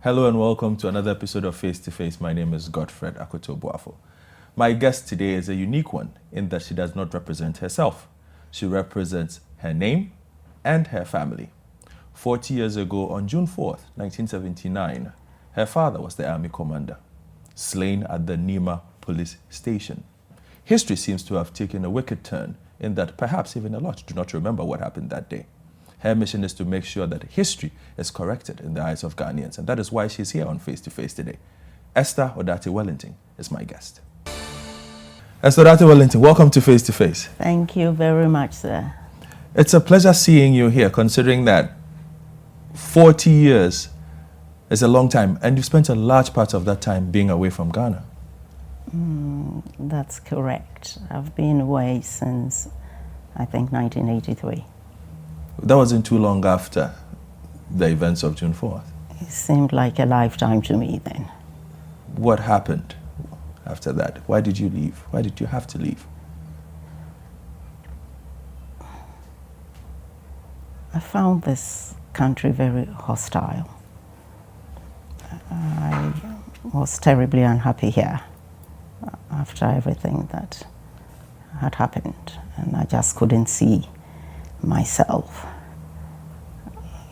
Hello and welcome to another episode of Face to Face. My name is Godfred Akoto Boafo. My guest today is a unique one in that she does not represent herself. She represents her name and her family. 40 years ago, on June 4th, 1979, her father was the army commander, slain at the Nima police station. History seems to have taken a wicked turn in that perhaps even a lot do not remember what happened that day. Her mission is to make sure that history is corrected in the eyes of Ghanaians, and that is why she's here on Face to Face today. Esther Odartey Wellington is my guest. Esther Odartey Wellington, welcome to Face to Face. Thank you very much, sir. It's a pleasure seeing you here, considering that 40 years is a long time, and you spent a large part of that time being away from Ghana. That's correct. I've been away since, I think, 1983. That wasn't too long after the events of June 4th. It seemed like a lifetime to me then. What happened after that? Why did you leave? Why did you have to leave? I found this country very hostile. I was terribly unhappy here after everything that had happened, and I just couldn't see myself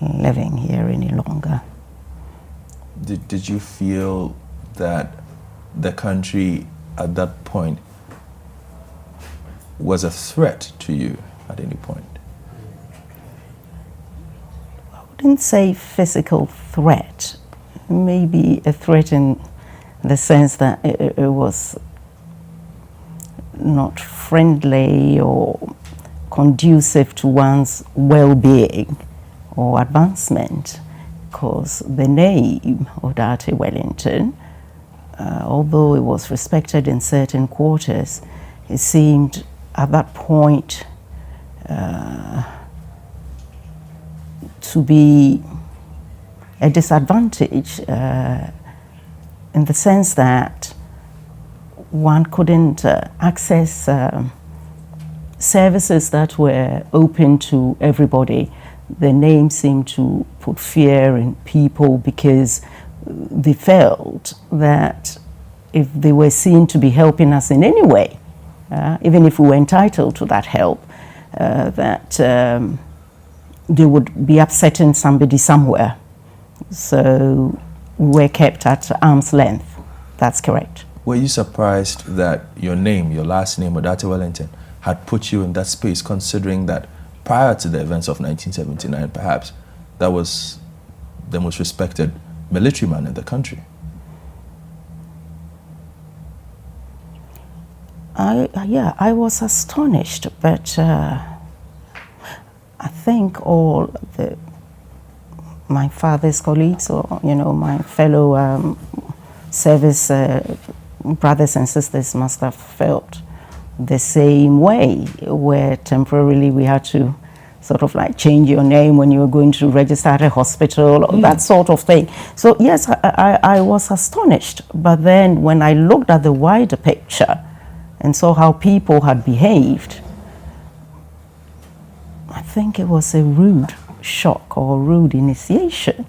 living here any longer. Did you feel that the country at that point was a threat to you at any point? I wouldn't say physical threat, maybe a threat in the sense that it was not friendly or conducive to one's well-being or advancement, because the name Odartey Wellington, although it was respected in certain quarters, it seemed at that point to be a disadvantage in the sense that one couldn't access services that were open to everybody. The name seemed to put fear in people because they felt that if they were seen to be helping us in any way, even if we were entitled to that help, that they would be upsetting somebody somewhere. So we were kept at arm's length. That's correct. Were you surprised that your name, your last name, Odartey Wellington, had put you in that space, considering that prior to the events of 1979, perhaps, that was the most respected military man in the country? I was astonished, but I think all my father's colleagues, or my fellow service brothers and sisters must have felt the same way, where temporarily we had to sort of like change your name when you were going to register at a hospital, or that sort of thing. So yes, I was astonished. But then when I looked at the wider picture and saw how people had behaved, I think it was a rude shock or rude initiation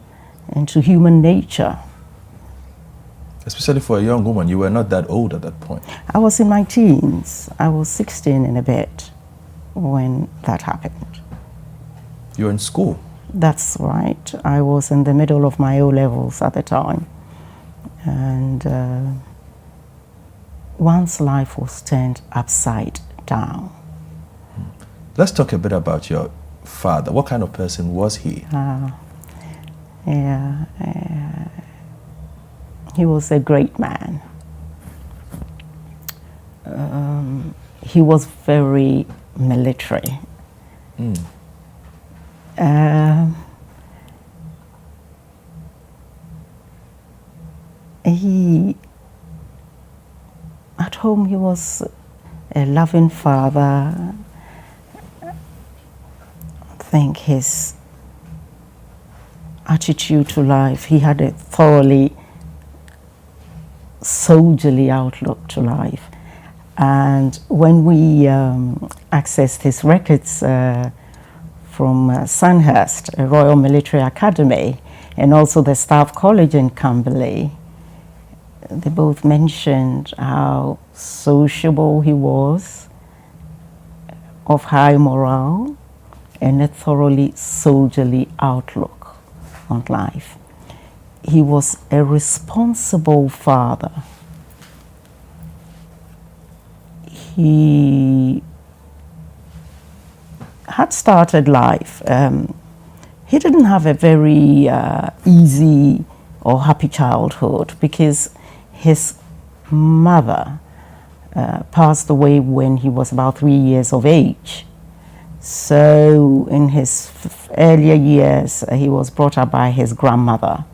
into human nature. Especially for a young woman, you were not that old at that point. I was in my teens. I was 16 and a bit when that happened. You were in school? That's right. I was in the middle of my O-levels at the time. And one's life was turned upside down. Let's talk a bit about your father. What kind of person was he? He was a great man. He was very military. At home, he was a loving father. I think his attitude to life, he had a thoroughly soldierly outlook to life. And when we accessed his records from Sandhurst, a Royal Military Academy, and also the Staff College in Camberley. They both mentioned how sociable he was, of high morale, and a thoroughly soldierly outlook on life. He was a responsible father. He had started life. He didn't have a very easy or happy childhood because his mother passed away when he was about 3 years of age. So in his earlier years, he was brought up by his grandmother.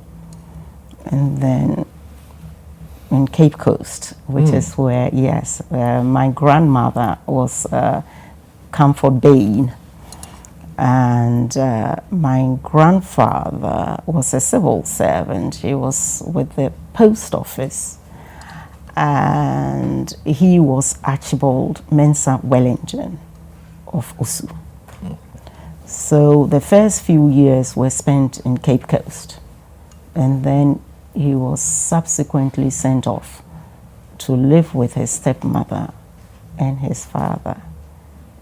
And then in Cape Coast, which is where, yes, my grandmother was Comfort Bain. And my grandfather was a civil servant. He was with the post office. And he was Archibald Mensa Wellington of Osu. So the first few years were spent in Cape Coast. And then he was subsequently sent off to live with his stepmother and his father.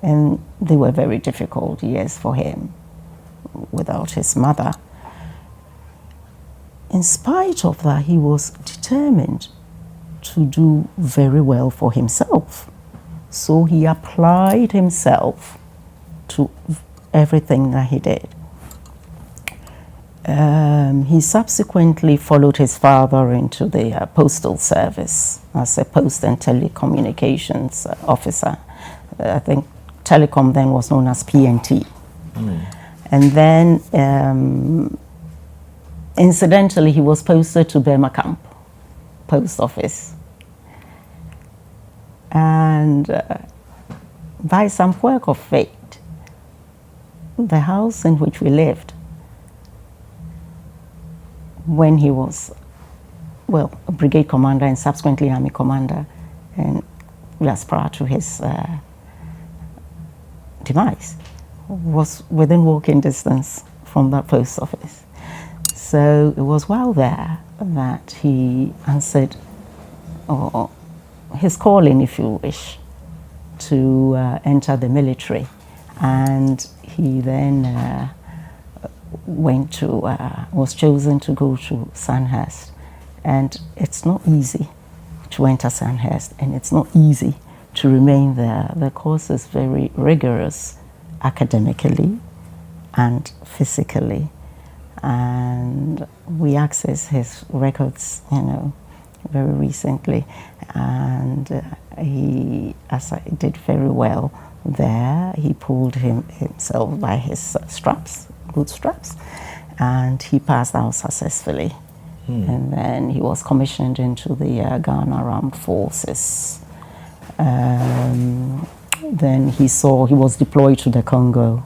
And they were very difficult years for him without his mother. In spite of that, he was determined to do very well for himself. So he applied himself to everything that he did. He subsequently followed his father into the postal service as a post and telecommunications officer. I think telecom then was known as PNT. And then, incidentally, he was posted to Burma Camp Post Office. And by some quirk of fate, the house in which we lived, when he was, well, a brigade commander and subsequently army commander, and just prior to his demise, was within walking distance from that post office. So it was while there that he answered his calling, if you wish, to enter the military. And he then was chosen to go to Sandhurst. And it's not easy to enter Sandhurst, and it's not easy to remain there. The course is very rigorous academically and physically. And we accessed his records, very recently. And he, as I did very well there, he pulled himself by his bootstraps, and he passed out successfully. And then he was commissioned into the Ghana Armed Forces. Then he was deployed to the Congo,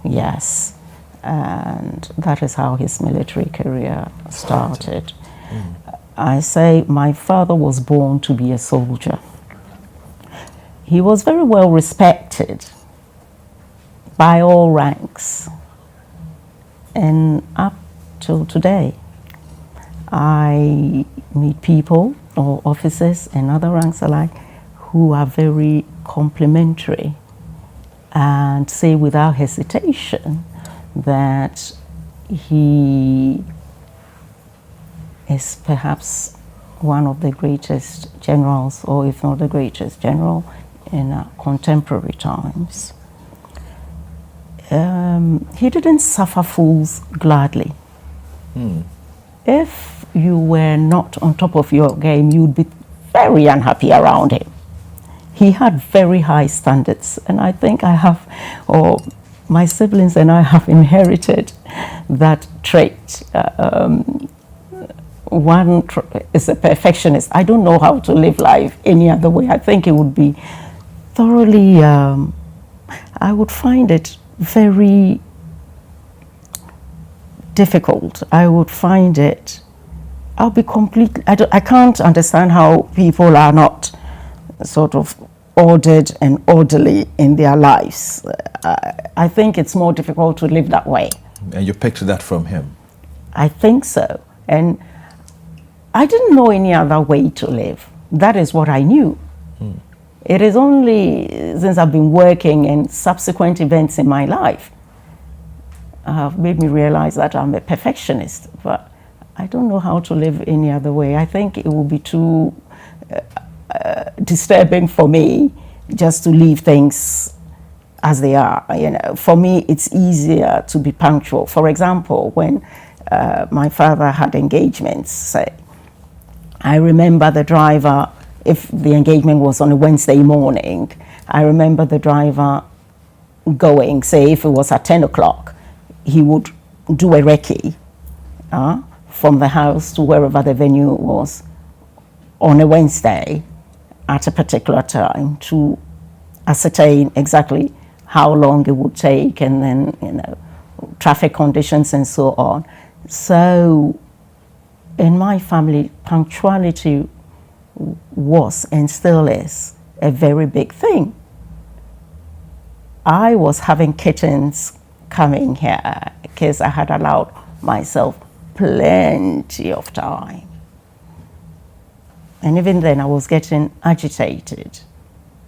yes. And that is how his military career started. I say my father was born to be a soldier. He was very well respected by all ranks. And up till today, I meet people or officers and other ranks alike who are very complimentary and say without hesitation that he is perhaps one of the greatest generals, or if not the greatest general, in contemporary times. He didn't suffer fools gladly. If you were not on top of your game, you'd be very unhappy around him. He had very high standards, and I think my siblings and I have inherited that trait. One is a perfectionist. I don't know how to live life any other way. I think it would be thoroughly, I would find it very difficult. I would find it, I'll be completely, I can't understand how people are not sort of ordered and orderly in their lives. I think it's more difficult to live that way. And you picked that from him? I think so. And I didn't know any other way to live. That is what I knew. It is only since I've been working and subsequent events in my life have made me realize that I'm a perfectionist, but I don't know how to live any other way. I think it will be too disturbing for me just to leave things as they are. You know, for me, it's easier to be punctual. For example, when my father had engagements, say, I remember the driver, if the engagement was on a Wednesday morning, I remember the driver going, say if it was at 10 o'clock, he would do a recce from the house to wherever the venue was on a Wednesday at a particular time to ascertain exactly how long it would take, and then, you know, traffic conditions and so on. So in my family, punctuality was and still is a very big thing. I was having kittens coming here because I had allowed myself plenty of time. And even then I was getting agitated.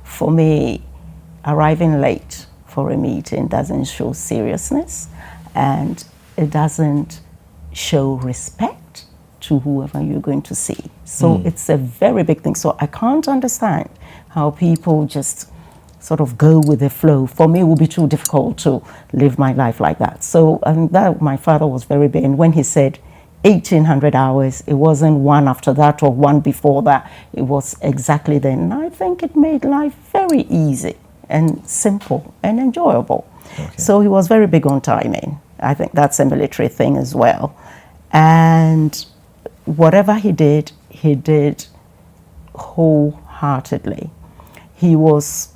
For me, arriving late for a meeting doesn't show seriousness, and it doesn't show respect to whoever you're going to see. So it's a very big thing. So I can't understand how people just sort of go with the flow. For me, it would be too difficult to live my life like that. So that my father was very big. And when he said 1,800 hours, it wasn't one after that or one before that. It was exactly then. And I think it made life very easy and simple and enjoyable. Okay. So he was very big on timing. I think that's a military thing as well. And whatever he did wholeheartedly. He was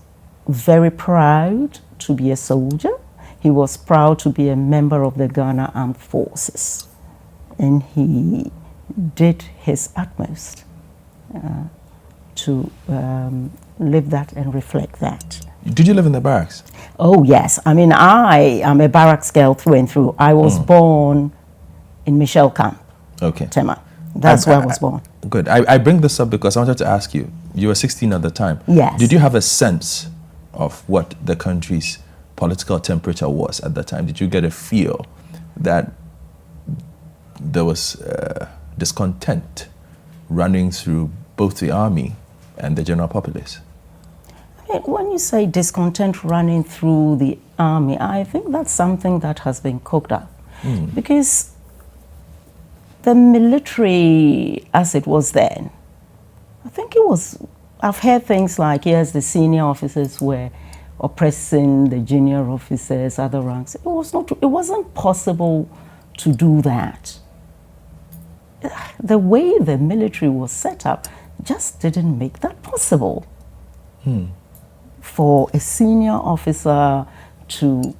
very proud to be a soldier. He was proud to be a member of the Ghana Armed Forces. And he did his utmost to live that and reflect that. Did you live in the barracks? Oh, yes. I mean, I am a barracks girl through and through. I was born in Michel Camp, Tema. That's where I was born. Good. I bring this up because I wanted to ask you, you were 16 at the time. Yes. Did you have a sense of what the country's political temperature was at the time? Did you get a feel that there was discontent running through both the army and the general populace? When you say discontent running through the army, I think that's something that has been cooked up. Because the military, as it was then, I think it was, I've heard things like, yes, the senior officers were oppressing the junior officers, other ranks. It wasn't possible to do that. The way the military was set up just didn't make that possible. For a senior officer to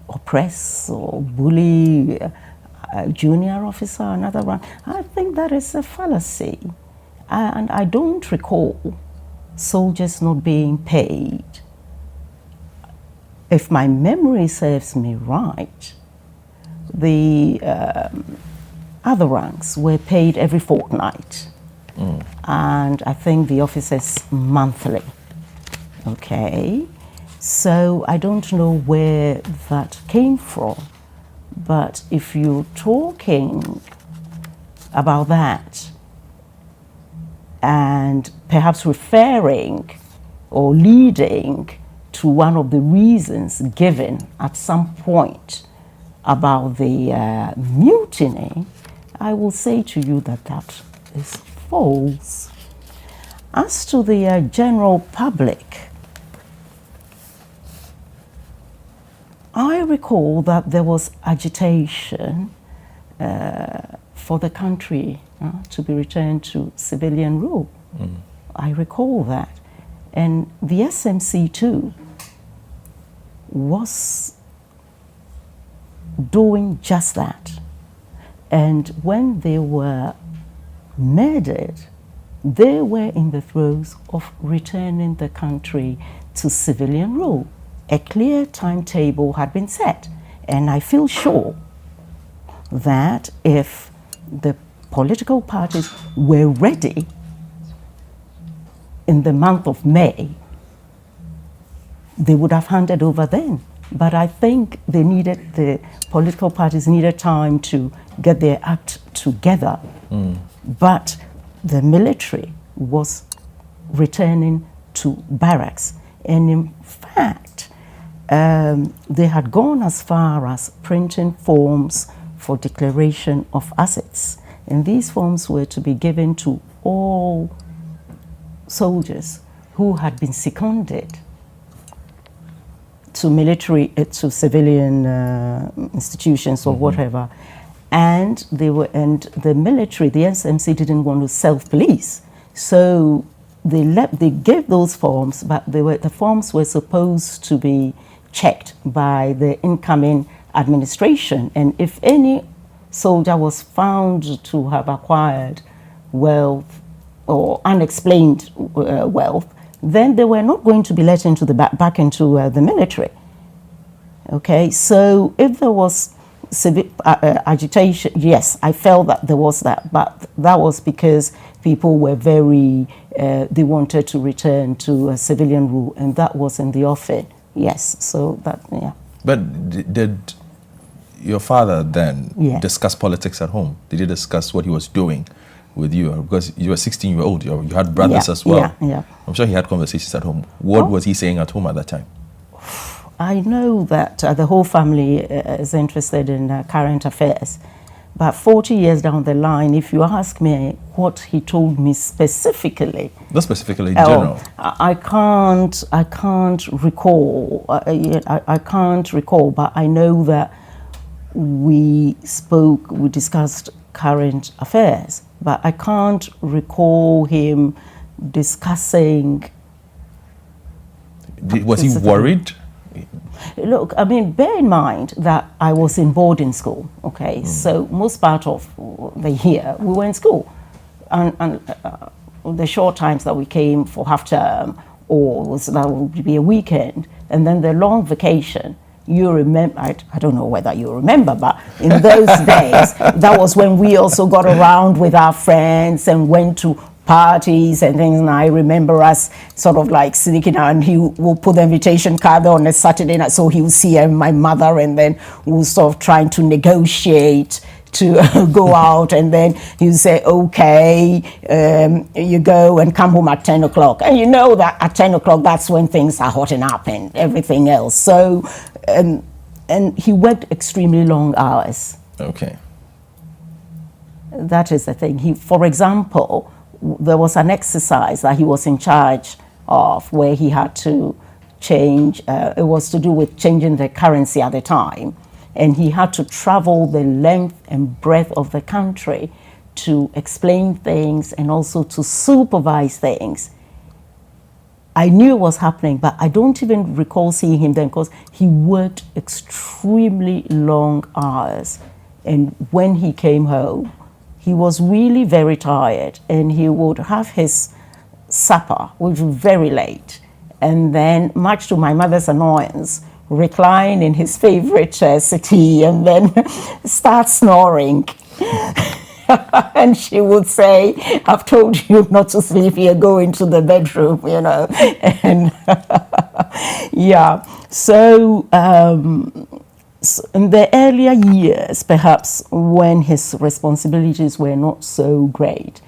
oppress or bully a junior officer, another rank, I think that is a fallacy. And I don't recall soldiers not being paid. If my memory serves me right, the other ranks were paid every fortnight. And I think the officers monthly. Okay, so I don't know where that came from, but if you're talking about that and perhaps referring or leading to one of the reasons given at some point about the mutiny, I will say to you that that is false. As to the general public, I recall that there was agitation for the country to be returned to civilian rule. I recall that. And the SMC too was doing just that. And when they were murdered, they were in the throes of returning the country to civilian rule. A clear timetable had been set, and I feel sure that if the political parties were ready in the month of May, they would have handed over then. But I think the political parties needed time to get their act together. But the military was returning to barracks. And in fact, they had gone as far as printing forms for declaration of assets. And these forms were to be given to all soldiers who had been seconded to military, to civilian institutions or whatever. And the military, the SMC, didn't want to self-police. So they gave those forms, but the forms were supposed to be checked by the incoming administration. And if any soldier was found to have acquired wealth or unexplained wealth, then they were not going to be let into back into the military. Okay, so if there was civic agitation, yes, I felt that there was that, but that was because people were very, they wanted to return to a civilian rule, and that was in the offing. Yes, so that, yeah. But did your father then discuss politics at home? Did he discuss what he was doing with you? Because you were 16-year-old, you had brothers as well. Yeah. I'm sure he had conversations at home. What was he saying at home at that time? I know that the whole family is interested in current affairs. But 40 years down the line, if you ask me what he told me specifically, not specifically, in general. I can't recall. I can't recall, but I know that we discussed current affairs. But I can't recall him discussing. Was he worried? Look, I mean, bear in mind that I was in boarding school, okay? So most part of the year, we were in school. And the short times that we came for half term, or that would be a weekend, and then the long vacation, you remember, I don't know whether you remember, but in those days, that was when we also got around with our friends and went to parties and things, and I remember us sort of like sneaking out, and he will put the invitation card on a Saturday night, so he will see my mother, and then we'll sort of trying to negotiate to go out, and then he'll say, okay, you go and come home at 10 o'clock. And you know that at 10 o'clock, that's when things are hotting up and everything else. So, and he worked extremely long hours. Okay. That is the thing. For example, there was an exercise that he was in charge of where he had to change, it was to do with changing the currency at the time. And he had to travel the length and breadth of the country to explain things and also to supervise things. I knew it was happening, but I don't even recall seeing him then because he worked extremely long hours. And when he came home, he was really very tired, and he would have his supper, which was very late. And then, much to my mother's annoyance, recline in his favorite Citi and then start snoring. And she would say, I've told you not to sleep here, go into the bedroom, you know. And yeah, so in the earlier years, perhaps when his responsibilities were not so great,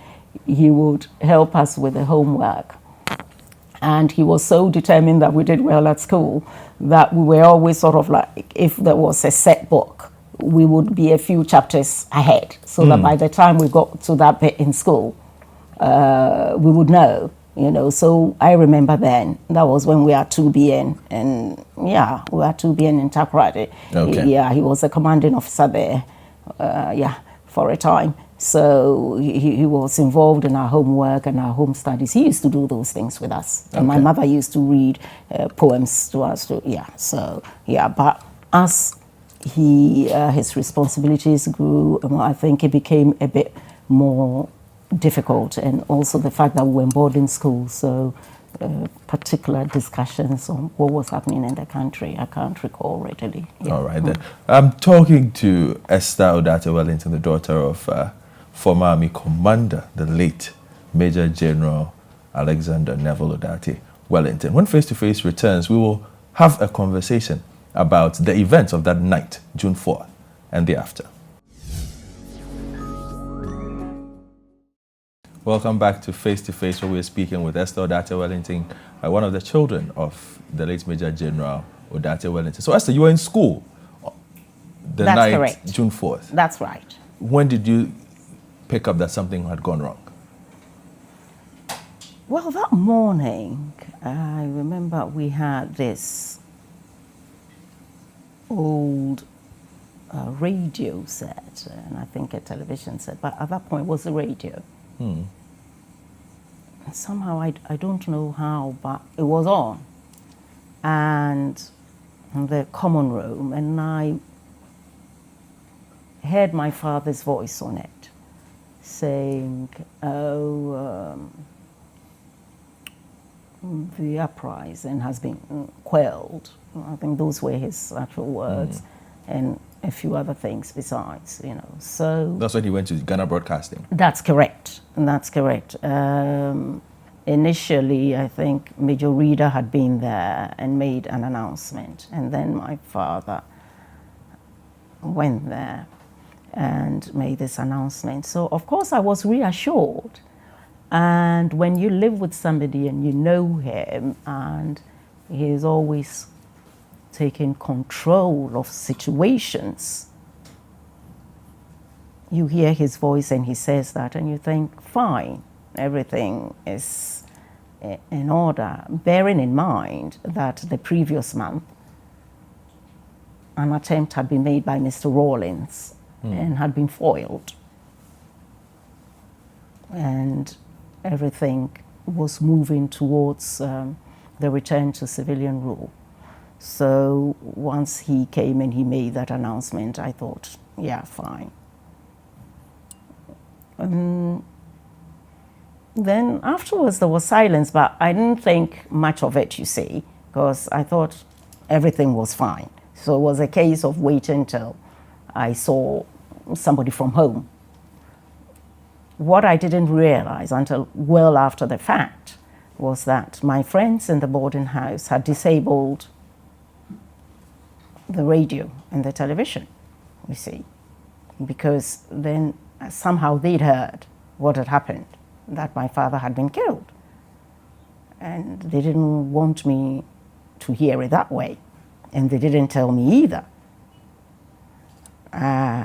he would help us with the homework. And he was so determined that we did well at school that we were always sort of like, if there was a set book, we would be a few chapters ahead. So that by the time we got to that bit in school, we would know, you know. So I remember then, that was when we had 2BN, and yeah, we had 2BN in Takoradi. Okay. Yeah, he was a commanding officer there, for a time. So he was involved in our homework and our home studies. He used to do those things with us. And my mother used to read poems to us. But as his responsibilities grew, I think it became a bit more difficult. And also the fact that we were in boarding school, so particular discussions on what was happening in the country. I can't recall readily. Yeah. All right, then. I'm talking to Esther Odartey Wellington, the daughter of former Army Commander, the late Major General Alexander Neville Odartey Wellington. When Face to Face returns, we will have a conversation about the events of that night, June 4th, and thereafter. Welcome back to Face, where we're speaking with Esther Odartey Wellington, one of the children of the late Major General Odartey Wellington. So, Esther, you were in school the That's night, correct. June 4th. That's right. When did you pick up that something had gone wrong? Well, that morning, I remember we had this old radio set, and I think a television set, but at that point it was a radio. And somehow, I don't know how, but it was on. And in the common room, and I heard my father's voice on it, saying, the uprising has been quelled. I think those were his actual words, and a few other things besides, So That's when he went to Ghana Broadcasting. that's correct. That's correct. Initially, I think Major Reader had been there and made an announcement, and then my father went there and made this announcement. So, of course, I was reassured. And when you live with somebody and you know him, and he's always taking control of situations, you hear his voice and he says that, and you think, fine, everything is in order, bearing in mind that the previous month, an attempt had been made by Mr. Rawlins and had been foiled. And everything was moving towards the return to civilian rule. So once he came and he made that announcement, I thought, yeah, fine. Then afterwards there was silence, but I didn't think much of it, you see, because I thought everything was fine. So it was a case of waiting till I saw somebody from home. What I didn't realize until well after the fact was that my friends in the boarding house had disabled the radio and the television, you see, because then somehow they'd heard what had happened, that my father had been killed. And they didn't want me to hear it that way. And they didn't tell me either.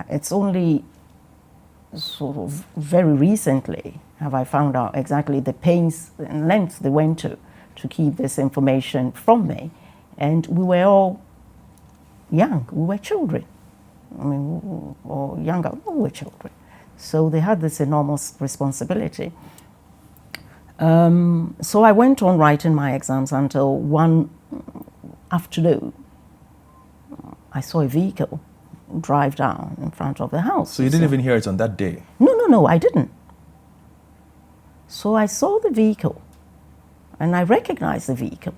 It's only sort of very recently have I found out exactly the pains and lengths they went to keep this information from me. And we were all young, we were children. I mean, or younger, we were children. So they had this enormous responsibility. So I went on writing my exams until one afternoon, I saw a vehicle drive down in front of the house. So you didn't even hear it on that day? No, I didn't. So I saw the vehicle, and I recognized the vehicle.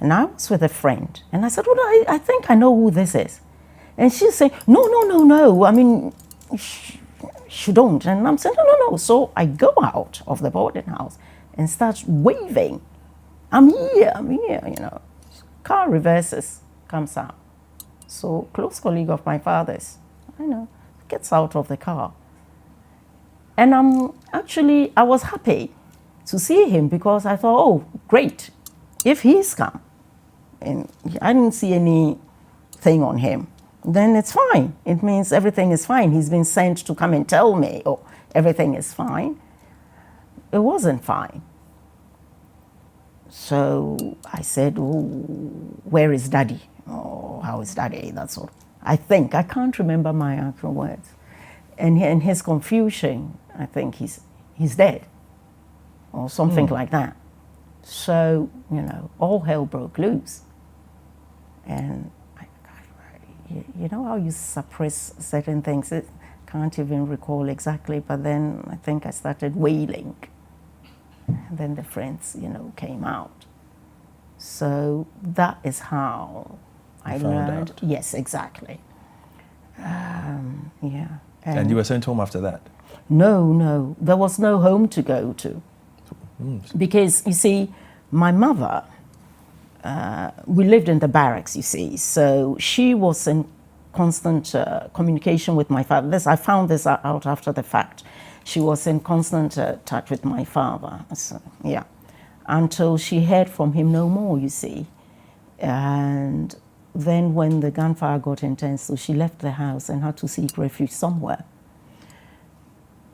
And I was with a friend, and I said, well, I think I know who this is. And she's saying, no, I mean, she don't. And I'm saying, no. So I go out of the boarding house and start waving. I'm here. Car reverses, comes out. So close colleague of my father's, gets out of the car. And I was happy to see him because I thought, oh, great, if he's come, and I didn't see anything on him, then it's fine. It means everything is fine. He's been sent to come and tell me, oh, everything is fine. It wasn't fine. So I said, oh, where is Daddy? Oh, how is Daddy? That's all. I can't remember my actual words. And in his confusion, I think he's dead or something like that. So, all hell broke loose. And you know how you suppress certain things? I can't even recall exactly, but then I think I started wailing. And then the friends, came out. So that is how I learned. Out. Yes, exactly. Yeah. And you were sent home after that? No. There was no home to go to. Because, you see, my mother, we lived in the barracks, you see. So she was in constant communication with my father. I found this out after the fact. She was in constant touch with my father. So, yeah. Until she heard from him no more, you see. And then when the gunfire got intense, so she left the house and had to seek refuge somewhere.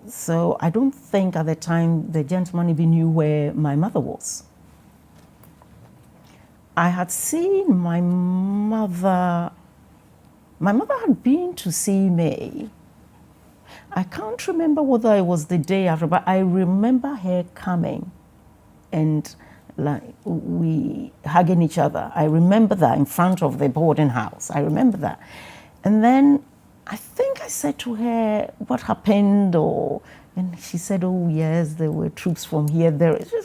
So I don't think at the time the gentleman even knew where my mother was. I had seen my mother. My mother had been to see me. I can't remember whether it was the day after, but I remember her coming and like we hugging each other. I remember that in front of the boarding house. I remember that. And then I think I said to her, what happened? And she said, oh yes, there were troops from here.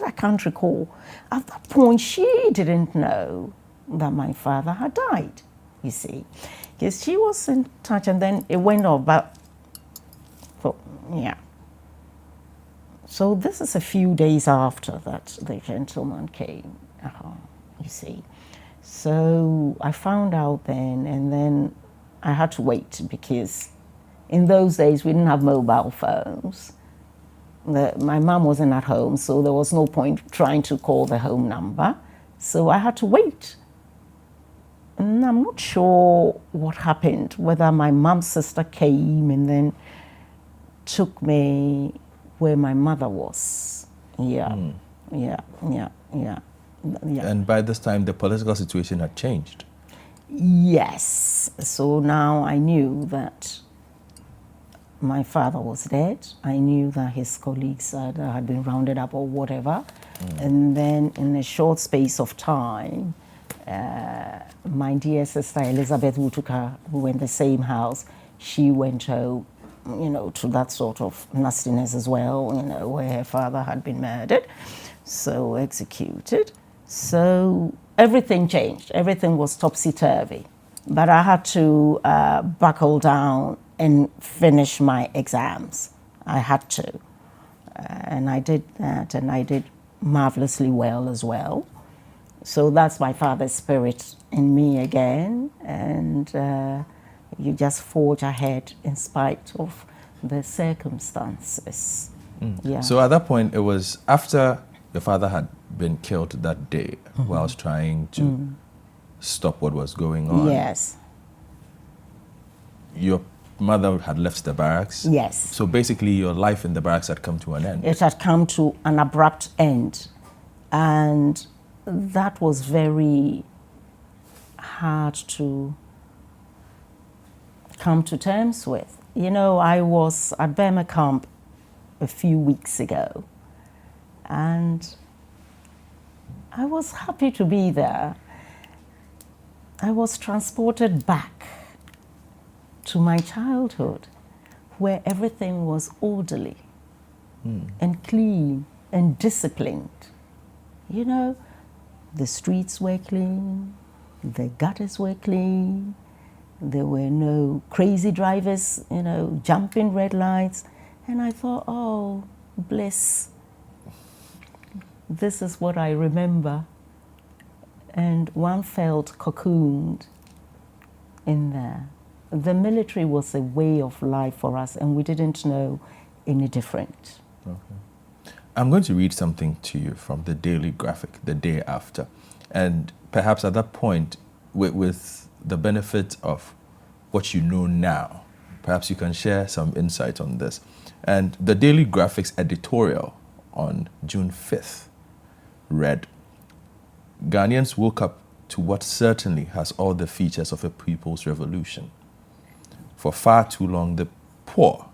I can't recall. At that point, she didn't know that my father had died, you see. Because she was in touch and then it went off, but yeah. So this is a few days after that the gentleman came, you see. So I found out then, and then I had to wait because in those days we didn't have mobile phones. My mom wasn't at home, so there was no point trying to call the home number. So I had to wait. And I'm not sure what happened, whether my mom's sister came and then took me where my mother was. Yeah. And by this time, the political situation had changed. Yes. So now I knew that my father was dead. I knew that his colleagues had been rounded up or whatever. And then in a short space of time, my dear sister Elizabeth Wutuka, who were in the same house, she went home, to that sort of nastiness as well, where her father had been murdered, so executed. So everything changed. Everything was topsy-turvy. But I had to buckle down and finish my exams. I had to. And I did that, and I did marvelously well as well. So that's my father's spirit in me again. And you just forge ahead in spite of the circumstances. Yeah. So at that point, it was after your father had been killed that day whilst trying to stop what was going on. Yes. Your mother had left the barracks. Yes. So basically your life in the barracks had come to an end. It had come to an abrupt end. And that was very hard to come to terms with. I was at Burma camp a few weeks ago, and I was happy to be there. I was transported back to my childhood, where everything was orderly and clean and disciplined. The streets were clean, the gutters were clean, there were no crazy drivers, jumping red lights. And I thought, oh, bliss. This is what I remember. And one felt cocooned in there. The military was a way of life for us, and we didn't know any different. Okay. I'm going to read something to you from the Daily Graphic the day after. And perhaps at that point, with the benefit of what you know now, perhaps you can share some insight on this. And the Daily Graphic's editorial on June 5th read, Ghanaians woke up to what certainly has all the features of a people's revolution. For far too long, the poor,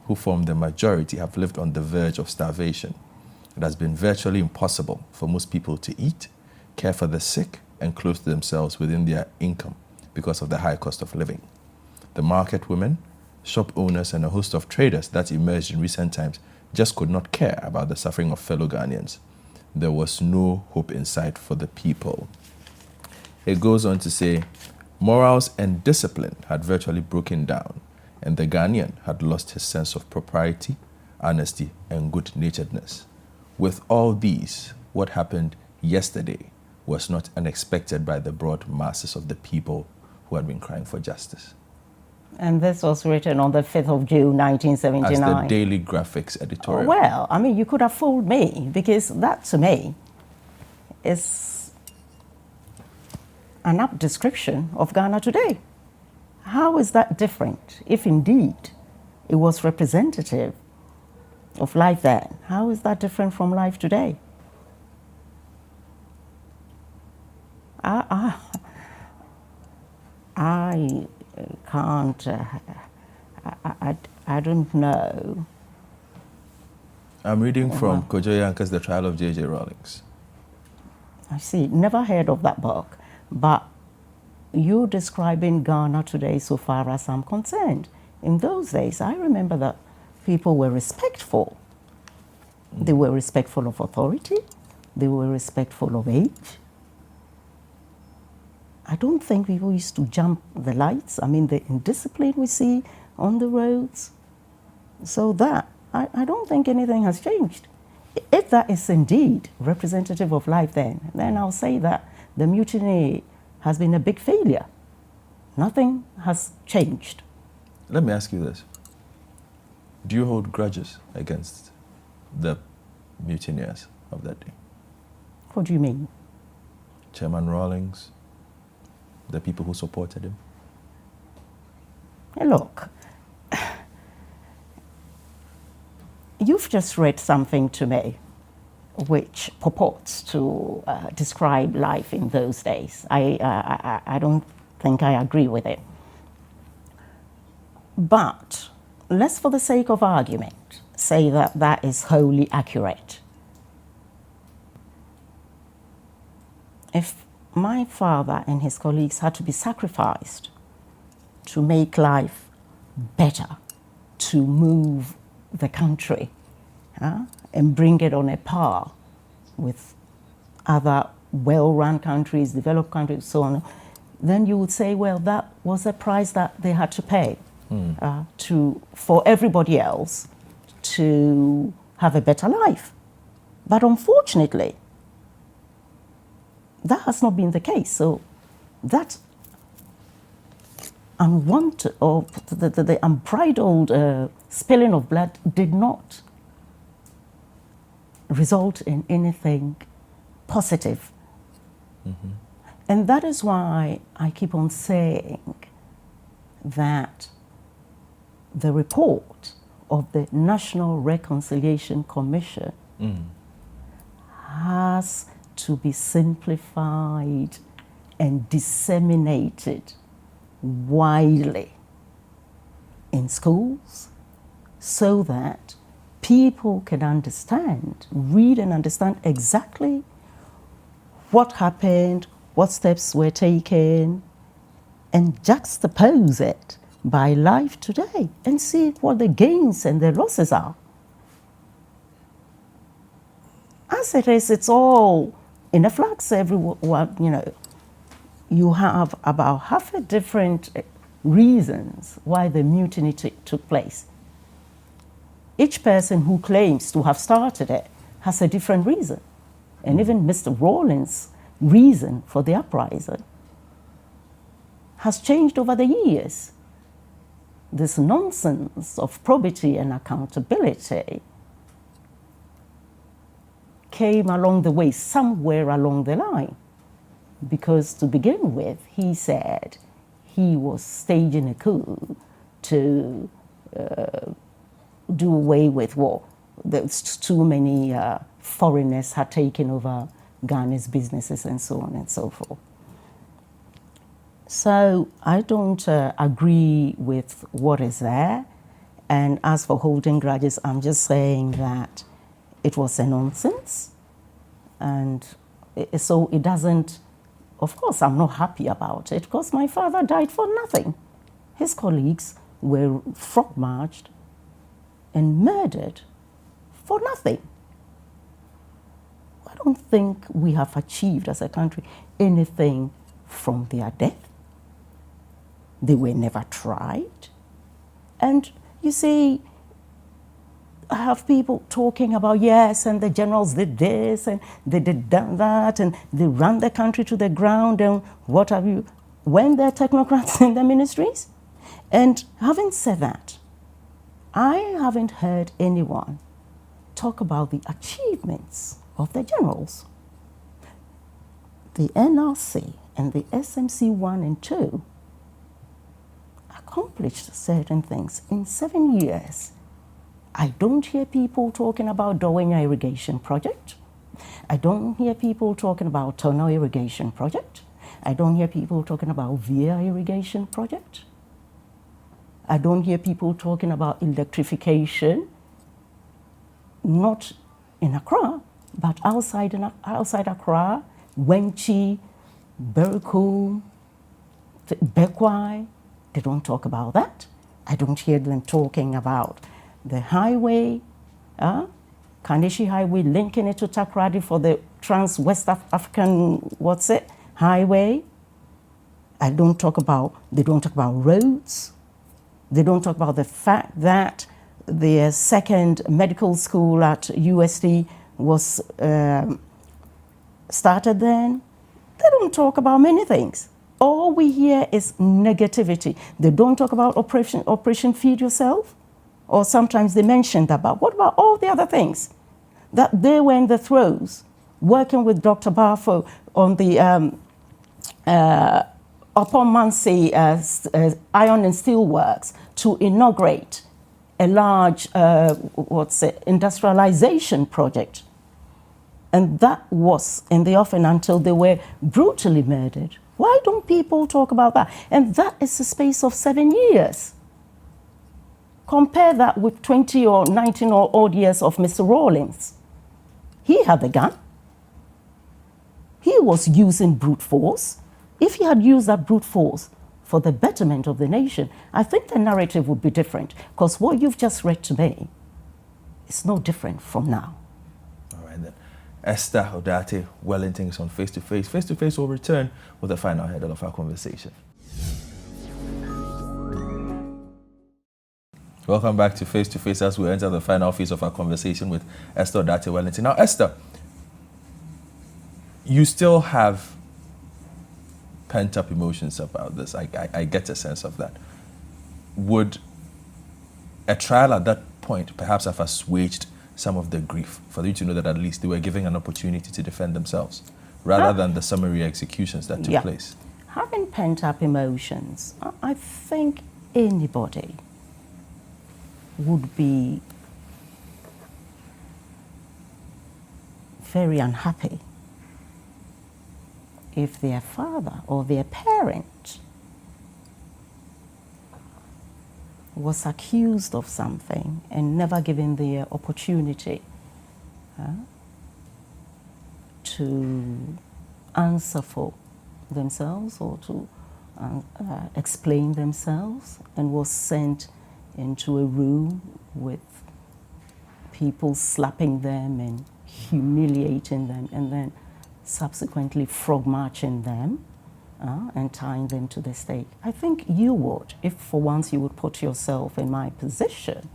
who form the majority, have lived on the verge of starvation. It has been virtually impossible for most people to eat, care for the sick, and clothe themselves within their income because of the high cost of living. The market women, shop owners, and a host of traders that emerged in recent times just could not care about the suffering of fellow Ghanaians. There was no hope in sight for the people. It goes on to say, morals and discipline had virtually broken down, and the Ghanaian had lost his sense of propriety, honesty, and good-naturedness. With all these, what happened yesterday was not unexpected by the broad masses of the people who had been crying for justice. And this was written on the 5th of June, 1979. As the Daily Graphics editorial. Well, I mean, you could have fooled me, because that, to me, is an apt description of Ghana today. How is that different, if indeed it was representative of life then? How is that different from life today? I can't, I don't know. I'm reading from Kojo Yanka's The Trial of J.J. Rawlings. I see, never heard of that book, but you're describing Ghana today so far as I'm concerned. In those days, I remember that people were respectful. They were respectful of authority. They were respectful of age. I don't think people used to jump the lights. I mean, the indiscipline we see on the roads. So that, I don't think anything has changed. If that is indeed representative of life then I'll say that the mutiny has been a big failure. Nothing has changed. Let me ask you this. Do you hold grudges against the mutineers of that day? What do you mean? Chairman Rawlings, the people who supported him? Hey, look, you've just read something to me which purports to describe life in those days. I don't think I agree with it. But let's, for the sake of argument, say that that is wholly accurate. If my father and his colleagues had to be sacrificed to make life better, to move the country and bring it on a par with other well-run countries, developed countries, so on, then you would say, well, that was a price that they had to pay for everybody else to have a better life. But unfortunately, that has not been the case. So that unwanted or the unbridled spilling of blood did not result in anything positive. Mm-hmm. And that is why I keep on saying that the report of the National Reconciliation Commission has to be simplified and disseminated widely in schools so that people can understand, read and understand exactly what happened, what steps were taken, and juxtapose it by life today and see what the gains and the losses are. As it is, it's all in a flux. Everyone, you have about half a different reasons why the mutiny took place. Each person who claims to have started it has a different reason. And even Mr. Rawlings' reason for the uprising has changed over the years. This nonsense of probity and accountability came along the way, somewhere along the line. Because to begin with, he said he was staging a coup to do away with war. There's too many foreigners had taken over Ghana's businesses and so on and so forth. So I don't agree with what is there. And as for holding grudges, I'm just saying that it was a nonsense. And so it doesn't, of course, I'm not happy about it because my father died for nothing. His colleagues were frog-marched and murdered for nothing. I don't think we have achieved as a country anything from their death. They were never tried. And you see, I have people talking about, yes, and the generals did this, and they did that, and they ran the country to the ground, and what have you, when they're technocrats in the ministries. And having said that, I haven't heard anyone talk about the achievements of the generals. The NRC and the SMC 1 and 2 accomplished certain things in 7 years. I don't hear people talking about Dowenya irrigation project. I don't hear people talking about Tono irrigation project. I don't hear people talking about Via irrigation project. I don't hear people talking about electrification, not in Accra, but outside Accra, Wenchi, Berku, Bekwai. They don't talk about that. I don't hear them talking about the highway, Kandishi Highway, linking it to Takoradi for the Trans-West African, highway. They don't talk about roads. They don't talk about the fact that the second medical school at UST was started then. They don't talk about many things. All we hear is negativity. They don't talk about Operation Feed Yourself, or sometimes they mention that, but what about all the other things? That they were in the throes, working with Dr. Boafo on the Upon Mansi Iron and Steel Works to inaugurate a large industrialization project. And that was in the offing until they were brutally murdered. Why don't people talk about that? And that is the space of 7 years. Compare that with 20 or 19 or odd years of Mr. Rawlings. He had the gun. He was using brute force. If he had used that brute force for the betterment of the nation, I think the narrative would be different, because what you've just read to me is no different from now. All right then. Esther Odartey Wellington is on Face to Face. Face to Face will return with the final headline of our conversation. Welcome back to Face as we enter the final phase of our conversation with Esther Odartey Wellington. Now, Esther, you still have pent-up emotions about this. I get a sense of that. Would a trial at that point perhaps have assuaged some of the grief for you to know that at least they were given an opportunity to defend themselves rather than the summary executions that took place? Having pent-up emotions, I think anybody would be very unhappy if their father or their parent was accused of something and never given the opportunity to answer for themselves or to explain themselves, and was sent into a room with people slapping them and humiliating them, and then subsequently frog marching them and tying them to the stake. I think you would, if for once you would put yourself in my position,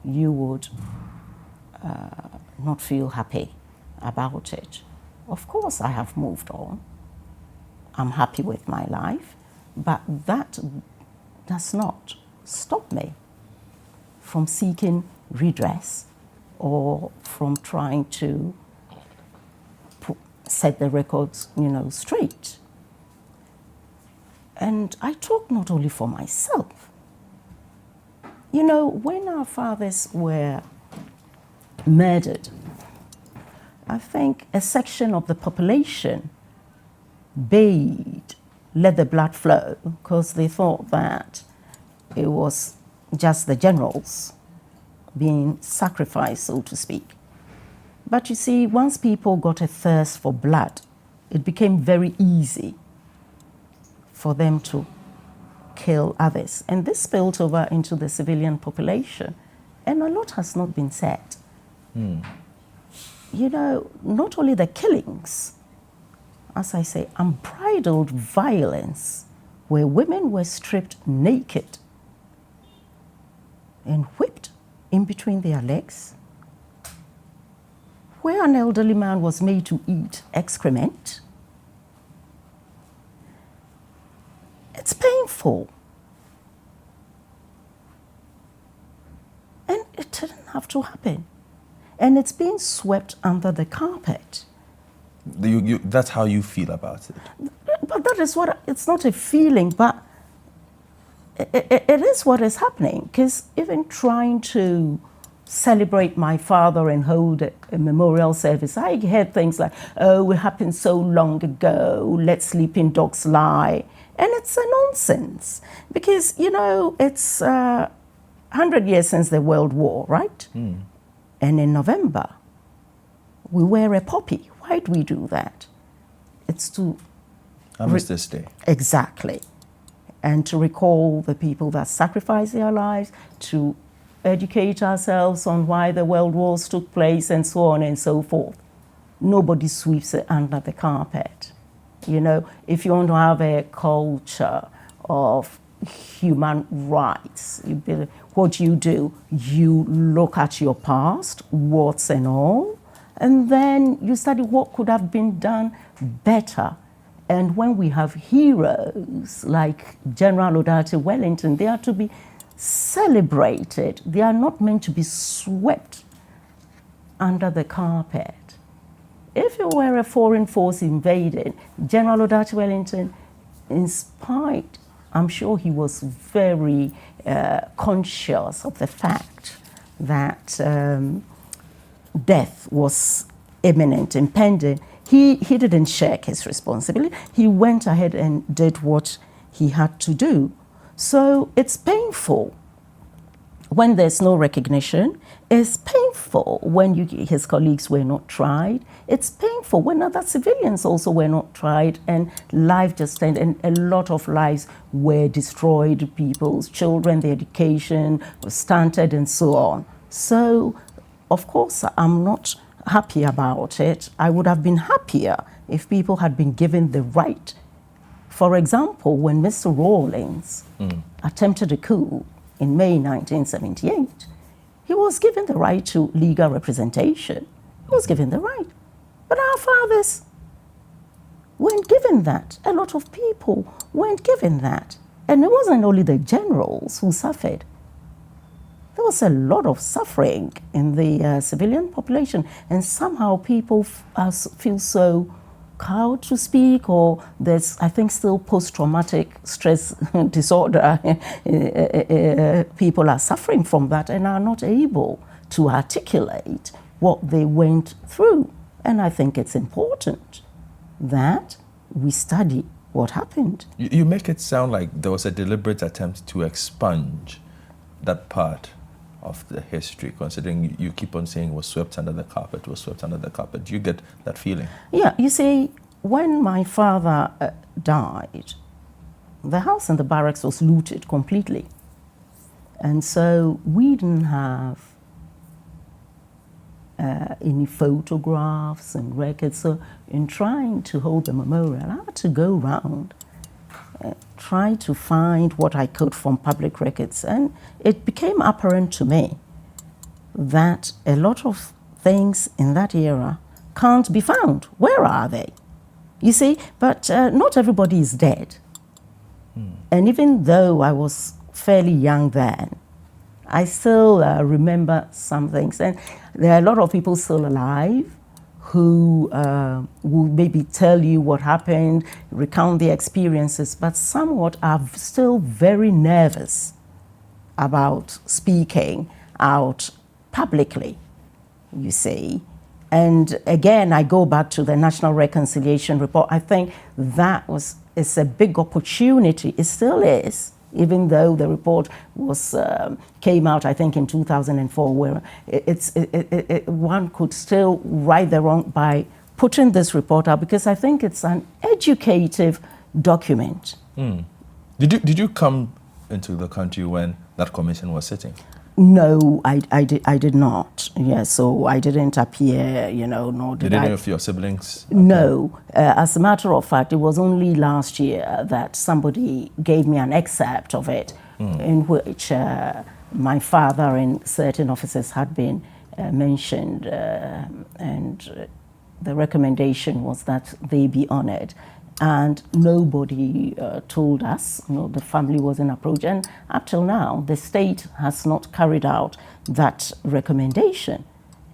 you would not feel happy about it. Of course, I have moved on. I'm happy with my life, but that does not stop me from seeking redress or from trying to set the records, straight. And I talk not only for myself. When our fathers were murdered, I think a section of the population let the blood flow, because they thought that it was just the generals being sacrificed, so to speak. But you see, once people got a thirst for blood, it became very easy for them to kill others. And this spilled over into the civilian population. And a lot has not been said You know, not only the killings, as I say, unbridled violence, where women were stripped naked and whipped in between their legs, where an elderly man was made to eat excrement. It's painful. And it didn't have to happen. And it's being swept under the carpet. That's how you feel about it? But that is what, it's not a feeling, but it is what is happening. Because even trying to celebrate my father and hold a memorial service, I heard things like, oh, it happened so long ago, let sleeping dogs lie. And it's a nonsense. Because, you know, it's 100 years since the World War, right? And in November, we wear a poppy. Why do we do that? It's to... Armistice Day. Exactly. And to recall the people that sacrificed their lives, to educate ourselves on why the world wars took place, and so on and so forth. Nobody sweeps it under the carpet. You know, if you want to have a culture of human rights, what you do, you look at your past, warts and all, and then you study what could have been done better. And when we have heroes like General Odartey Wellington, they are to be celebrated. They are not meant to be swept under the carpet. If you were a foreign force invading, General Odartey Wellington, in spite, I'm sure he was very conscious of the fact that death was imminent, impending. He didn't shirk his responsibility. He went ahead and did what he had to do. So it's painful when there's no recognition. It's painful when his colleagues were not tried. It's painful when other civilians also were not tried, and life just ended, and a lot of lives were destroyed. People's children, their education was stunted, and so on. So, of course, I'm not happy about it. I would have been happier if people had been given the right. For example, when Mr. Rawlings attempted a coup in May 1978, he was given the right to legal representation. He was given the right. But our fathers weren't given that. A lot of people weren't given that. And it wasn't only the generals who suffered. There was a lot of suffering in the civilian population, and somehow people feel so cowed to speak, or there's, I think, still post-traumatic stress disorder. People are suffering from that and are not able to articulate what they went through. And I think it's important that we study what happened. You make it sound like there was a deliberate attempt to expunge that part of the history, considering you keep on saying it was swept under the carpet, was swept under the carpet. Do you get that feeling? Yeah, you see, when my father died, the house and the barracks was looted completely. And so we didn't have any photographs and records. So in trying to hold the memorial, I had to go around, try to find what I could from public records. And it became apparent to me that a lot of things in that era can't be found. Where are they? You see, but not everybody is dead. And even though I was fairly young then, I still remember some things. And there are a lot of people still alive who will maybe tell you what happened, recount their experiences, but somewhat are still very nervous about speaking out publicly, you see. And again, I go back to the National Reconciliation Report. I think that it's a big opportunity. It still is, even though the report came out, I think, in 2004, where one could still right the wrong by putting this report out, because I think it's an educative document. Did you come into the country when that commission was sitting? No, I did not. Yeah, so I didn't appear, nor did Did any of your siblings appear? No. As a matter of fact, it was only last year that somebody gave me an excerpt of it in which my father and certain officers had been mentioned, and the recommendation was that they be honored. And nobody told us, the family wasn't approached. And up till now, the state has not carried out that recommendation.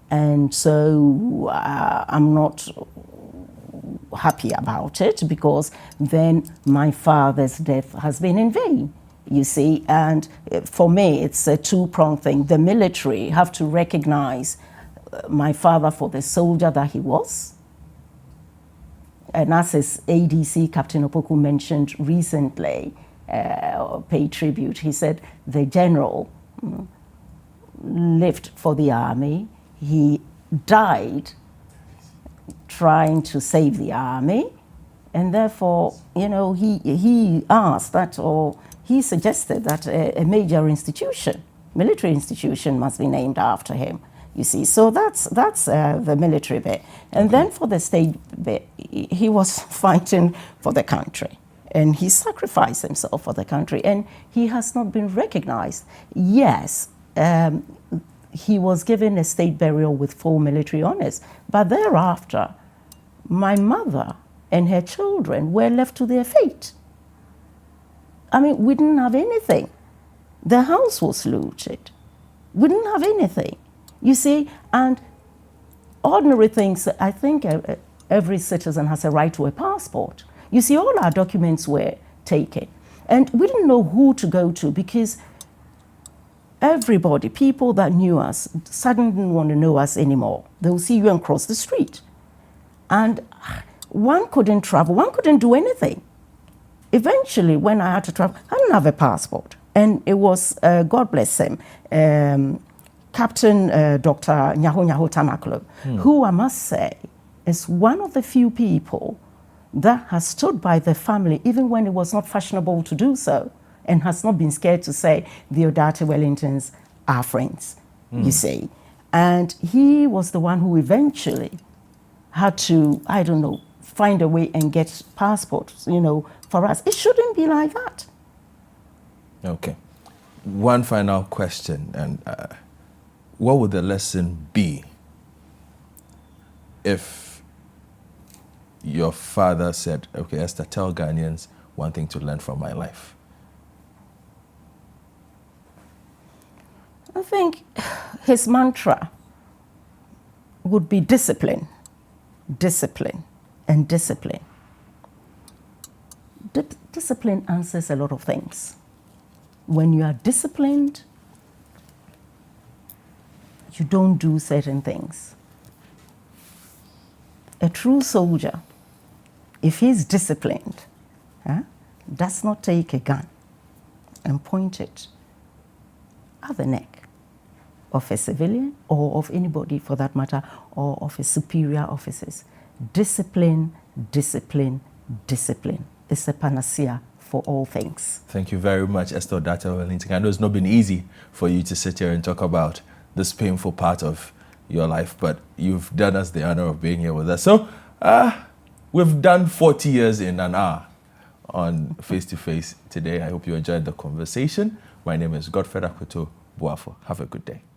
And so I'm not happy about it, because then my father's death has been in vain, you see. And for me, it's a two-pronged thing. The military have to recognize my father for the soldier that he was. And as his ADC, Captain Opoku, mentioned recently, paid tribute, he said the general lived for the army. He died trying to save the army. And therefore, he asked that, or he suggested that a major institution, military institution, must be named after him. You see, so that's the military bit. And then for the state bit, he was fighting for the country. And he sacrificed himself for the country. And he has not been recognized. Yes, he was given a state burial with full military honors. But thereafter, my mother and her children were left to their fate. I mean, we didn't have anything. The house was looted. We didn't have anything. You see, and ordinary things, I think every citizen has a right to a passport. You see, all our documents were taken. And we didn't know who to go to, because everybody, people that knew us, suddenly didn't want to know us anymore. They will see you and cross the street. And one couldn't travel, one couldn't do anything. Eventually, when I had to travel, I didn't have a passport. And it was, God bless him, Captain Dr. Nyaho Tamaklo, who I must say is one of the few people that has stood by the family even when it was not fashionable to do so, and has not been scared to say the Odartey Wellingtons are friends, you see. And he was the one who eventually had to, I don't know, find a way and get passports, for us. It shouldn't be like that. Okay. One final question, and what would the lesson be if your father said, okay, Esther, tell Ghanaians one thing to learn from my life? I think his mantra would be discipline, discipline, and discipline. Discipline answers a lot of things. When you are disciplined, you don't do certain things. A true soldier, if he's disciplined, does not take a gun and point it at the neck of a civilian or of anybody for that matter, or of his superior officers. Discipline, discipline, discipline is a panacea for all things. Thank you very much, Esther Odartey Wellington. I know it's not been easy for you to sit here and talk about this painful part of your life, but you've done us the honor of being here with us. So we've done 40 years in an hour on Face to Face today. I hope you enjoyed the conversation. My name is Godfred Akoto Boafo. Have a good day.